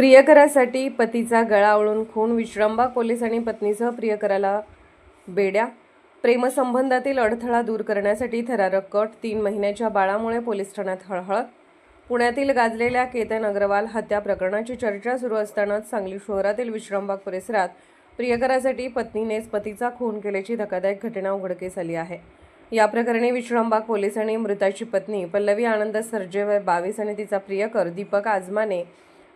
प्रियकरासाठी पतीचा गळा आवळून खून. विश्रामबाग पोलिसांनी पत्नीसह प्रियकराला बेड्या. प्रेमसंबंधातील अडथळा दूर करण्यासाठी थरारक कट. 3 महिन्याच्या बाळामुळे पोलीस ठाण्यात हळहळ. पुण्यातील गाजलेल्या केतन अग्रवाल हत्या प्रकरणाची चर्चा सुरू असतानाच सांगली शहरातील विश्रामबाग परिसरात प्रियकरासाठी पत्नीनेच पतीचा खून केल्याची धक्कादायक घटना उघडकीस आली आहे. या प्रकरणी विश्रामबाग पोलिसांनी मृताची पत्नी पल्लवी आनंद सर्जे वय 22 आणि तिचा प्रियकर दीपक आजमाने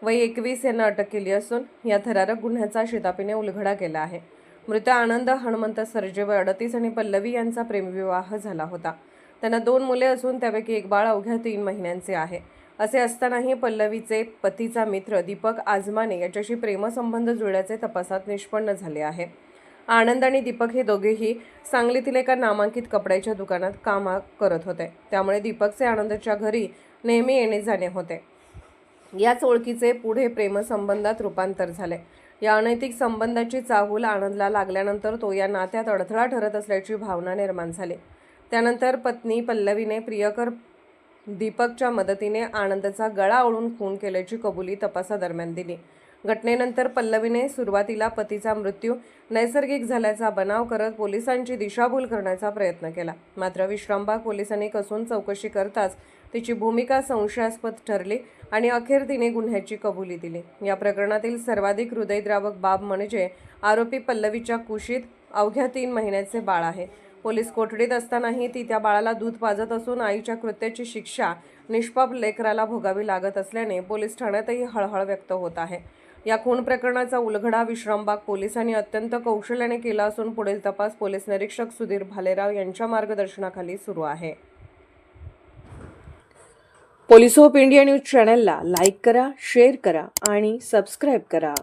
वय 21 यांना अटक केली असून या थरारक गुन्ह्याचा शिताफीने उलगडा केला आहे. मृत आनंद हनुमंत सर्जे वय 38 आणि पल्लवी यांचा प्रेमविवाह झाला होता. त्यांना 2 मुले असून त्यापैकी एक बाळ अवघ्या 3 महिन्यांचे आहे. असे असतानाही पल्लवीचे पतीचा मित्र दीपक आजमाने याच्याशी प्रेमसंबंध जुळल्याचे तपासात निष्पन्न झाले आहे. आनंद आणि दीपक हे दोघेही सांगलीतील एका नामांकित कपड्याच्या दुकानात काम करत होते. त्यामुळे दीपकचे आनंदच्या घरी नेहमी येणे जाणे होते. याच ओळखीचे पुढे प्रेमसंबंधात रूपांतर झाले. या अनैतिक संबंधाची चाहूल आनंदला लागल्यानंतर तो या नात्यात अडथळा ठरत असल्याची भावना निर्माण झाली. त्यानंतर पत्नी पल्लवीने प्रियकर दीपकच्या मदतीने आनंदचा गळा आवळून खून केल्याची कबुली तपासादरम्यान दिली. घटनेनंतर पल्लवीने सुरुवातीला पतीचा मृत्यू नैसर्गिक झाल्याचा बनाव करत पोलिसांची दिशाभूल करण्याचा प्रयत्न केला. मात्र विश्रामबाग पोलिसांनी कसून चौकशी करताच तिची भूमिका संशयास्पद ठरली आणि अखेर तिने गुन्ह्याची कबुली दिली. या प्रकरणातील सर्वाधिक हृदयद्रावक बाब म्हणजे आरोपी पल्लवीच्या कुशीत अवघ्या 3 महिन्याचे बाळ आहे. पोलीस कोठडीत असतानाही ती त्या बाळाला दूध पाजत असून आईच्या कृत्याची शिक्षा निष्पाप लेकराला भोगावी लागत असल्याने पोलीस ठाण्यातही हळहळ व्यक्त होत आहे. या खून प्रकरणाचा उलगडा विश्रामबाग पोलिसांनी अत्यंत कौशल्याने केला असून पुढील तपास पोलीस निरीक्षक सुधीर भालेराव यांच्या मार्गदर्शनाखाली सुरू आहे. पोलीस ऑफ इंडिया न्यूज चॅनलला लाईक करा, शेअर करा आणि सबस्क्राईब करा.